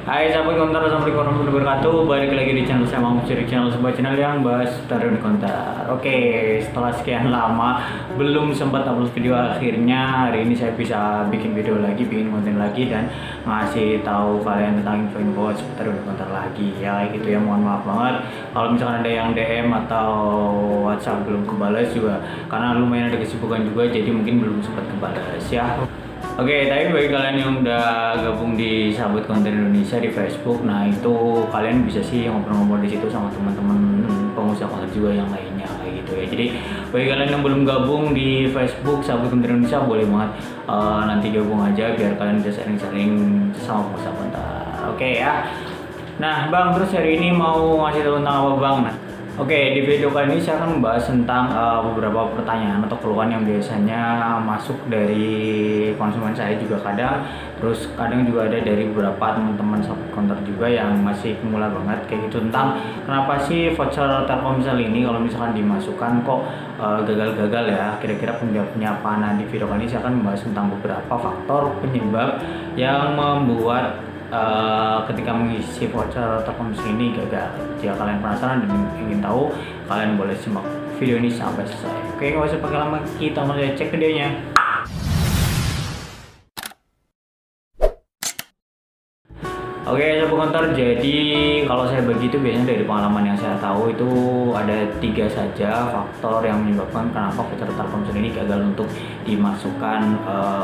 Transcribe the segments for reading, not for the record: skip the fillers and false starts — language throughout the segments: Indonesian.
Hai sahabat konter, assalamualaikum warahmatullahi wabarakatuh. Balik lagi di channel saya, Mamu Ciri, channel sebuah channel yang bahas seputar di konter. Oke, setelah sekian lama belum sempat upload video, akhirnya hari ini saya bisa bikin video lagi, bikin konten lagi dan ngasih tahu kalian tentang info-info seputar di konter lagi. Ya gitu ya, mohon maaf banget kalau misalkan ada yang DM atau WhatsApp belum kebalas juga, karena lumayan ada kesibukan juga, jadi mungkin belum sempat kebalas ya. Oke, tapi bagi kalian yang udah gabung di Sahabat Konten Indonesia di Facebook, nah itu kalian bisa sih ngobrol-ngobrol di situ sama teman-teman pengusaha konten juga yang lainnya kayak gitu ya. Jadi bagi kalian yang belum gabung di Facebook Sahabat Konten Indonesia, boleh banget nanti gabung aja biar kalian bisa sharing-sharing sama pengusaha konten. Oke ya. Nah, Bang, terus hari ini mau ngasih tahu tentang apa, Bang? Nah, oke, di video kali ini saya akan membahas tentang beberapa pertanyaan atau keluhan yang biasanya masuk dari konsumen saya juga kadang, terus kadang juga ada dari beberapa teman-teman sahabat konter juga yang masih pemula banget kayak gitu, tentang kenapa sih voucher Telkomsel ini kalau misalkan dimasukkan kok gagal-gagal ya, kira-kira penyebabnya apa. Nah, di video kali ini saya akan membahas tentang beberapa faktor penyebab yang membuat ketika mengisi voucher Telkomsel ini gagal. Jika kalian penasaran dan ingin tahu, kalian boleh simak video ini sampai selesai. Oke, nggak usah pakai lama, kita langsung aja cek videonya. Oke, sobat konter, jadi kalau saya bagi itu biasanya dari pengalaman yang saya tahu itu ada 3 saja faktor yang menyebabkan kenapa voucher Telkomsel ini gagal untuk dimasukkan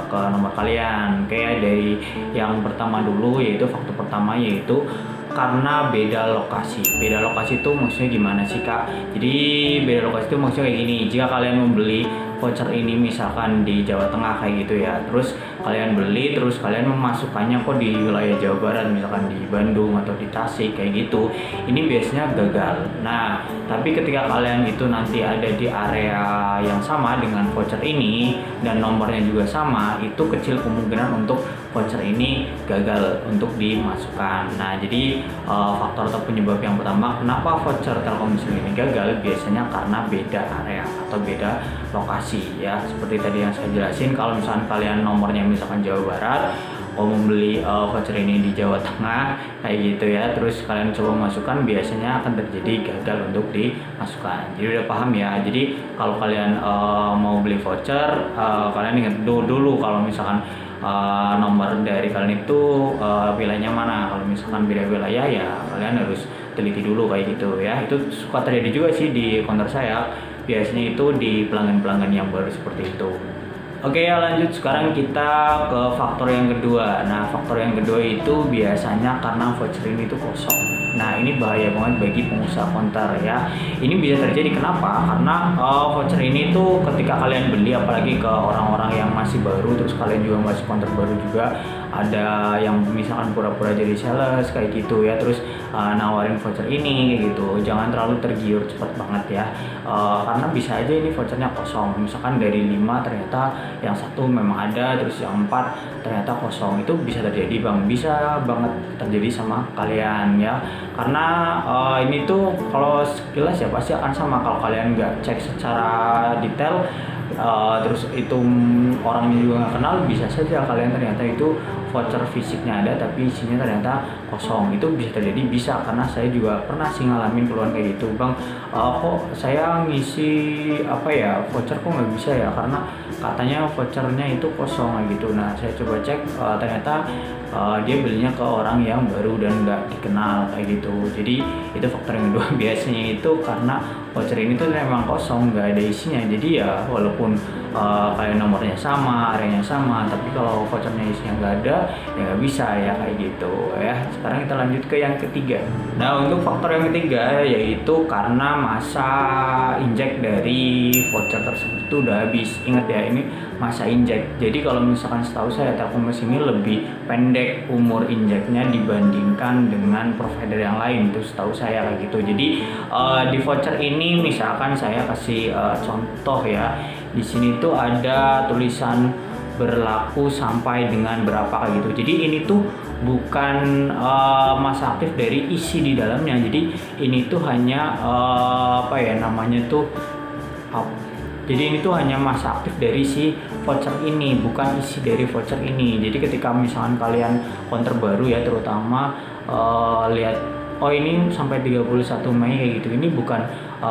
ke nomor kalian. Kayak dari yang pertama dulu, yaitu faktor pertama yaitu karena beda lokasi. Beda lokasi itu maksudnya gimana sih, Kak? Jadi beda lokasi itu maksudnya kayak gini, jika kalian membeli voucher ini misalkan di Jawa Tengah kayak gitu ya, terus kalian beli, terus kalian memasukkannya kok di wilayah Jawa Barat, misalkan di Bandung atau di Tasik kayak gitu, ini biasanya gagal. Nah, tapi ketika kalian itu nanti ada di area yang sama dengan voucher ini dan nomornya juga sama, itu kecil kemungkinan untuk voucher ini gagal untuk dimasukkan. Nah, jadi faktor atau penyebab yang pertama kenapa voucher Telkomsel ini gagal biasanya karena beda area atau beda lokasi ya. Seperti tadi yang saya jelasin, kalau misalkan kalian nomornya misalkan Jawa Barat, mau membeli voucher ini di Jawa Tengah kayak gitu ya, terus kalian coba masukkan, biasanya akan terjadi gagal untuk dimasukkan. Jadi udah paham ya. Jadi kalau kalian mau beli voucher, kalian ingat dulu kalau misalkan nomor dari kalian itu wilayahnya mana. Kalau misalkan beda wilayah ya kalian harus teliti dulu kayak gitu ya. Itu suka terjadi juga sih di konter saya, biasanya itu di pelanggan-pelanggan yang baru seperti itu. Oke ya, lanjut sekarang kita ke faktor yang kedua. Nah, faktor yang kedua itu biasanya karena voucher ini itu kosong. Nah, ini bahaya banget bagi pengusaha konter ya. Ini bisa terjadi kenapa? Karena voucher ini tuh ketika kalian beli, apalagi ke orang-orang yang masih baru, terus kalian juga masih konter baru juga, ada yang misalkan pura-pura jadi sales kayak gitu ya, terus nawarin voucher ini kayak gitu. Jangan terlalu tergiur cepat banget ya, karena bisa aja ini vouchernya kosong. Misalkan dari 5 ternyata yang satu memang ada, terus yang 4 ternyata kosong. Itu bisa terjadi, Bang, bisa banget terjadi sama kalian ya. Karena ini tuh kalau sekilas ya pasti akan sama, kalau kalian nggak cek secara detail, terus itu orangnya juga nggak kenal, bisa saja kalian ternyata itu voucher fisiknya ada tapi isinya ternyata kosong. Itu bisa terjadi, bisa, karena saya juga pernah sih ngalamin keluhan kayak gitu, Bang. Kok saya ngisi apa ya voucher kok nggak bisa ya, karena katanya vouchernya itu kosong kayak gitu. Nah, saya coba cek, ternyata dia belinya ke orang yang baru dan nggak dikenal kayak gitu. Jadi itu faktor yang kedua. Biasanya itu karena voucher ini tuh memang kosong, nggak ada isinya. Jadi ya walaupun kayak nomornya sama, areanya sama, tapi kalau vouchernya isinya nggak ada ya nggak bisa ya kayak gitu ya. Sekarang kita lanjut ke yang ketiga. Nah, untuk faktor yang ketiga yaitu karena masa injek dari voucher tersebut itu udah habis. Ingat ya, ini masa injek. Jadi kalau misalkan setahu saya Telkomsel ini lebih pendek umur injeknya dibandingkan dengan provider yang lain, itu setahu saya kayak gitu. Jadi di voucher ini misalkan saya kasih contoh ya, di sini tuh ada tulisan berlaku sampai dengan berapa kayak gitu. Jadi ini tuh bukan masa aktif dari isi di dalamnya. Jadi ini tuh hanya apa ya namanya tuh Jadi ini tuh hanya masa aktif dari si voucher ini, bukan isi dari voucher ini. Jadi ketika misalkan kalian counter baru ya, terutama lihat oh ini sampai 31 Mei kayak gitu, ini bukan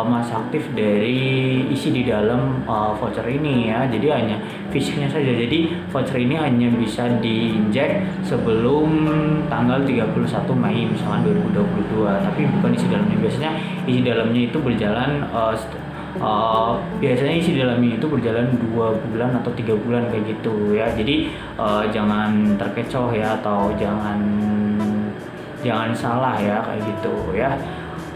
masa aktif dari isi di dalam voucher ini ya, jadi hanya fisiknya saja. Jadi voucher ini hanya bisa diinjek sebelum tanggal 31 Mei misalkan 2022, tapi bukan isi dalamnya. Biasanya isi dalamnya itu berjalan biasanya isi dalamnya itu berjalan 2 bulan atau 3 bulan kayak gitu ya. Jadi jangan terkecoh ya, atau jangan salah ya kayak gitu ya.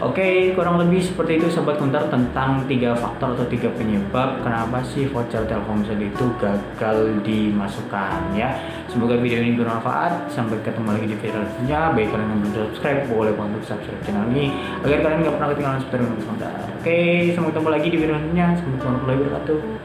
Oke, kurang lebih seperti itu Sobat Kuntar tentang 3 faktor atau 3 penyebab kenapa sih voucher Telkomsel itu gagal dimasukkan ya. Semoga video ini bermanfaat. Sampai ketemu lagi di video selanjutnya. Bagi kalian yang belum subscribe, boleh untuk subscribe channel ini agar kalian gak pernah ketinggalan seputar Kuntar. Oke, sampai ketemu lagi di video selanjutnya. Assalamualaikum warahmatullahi wabarakatuh.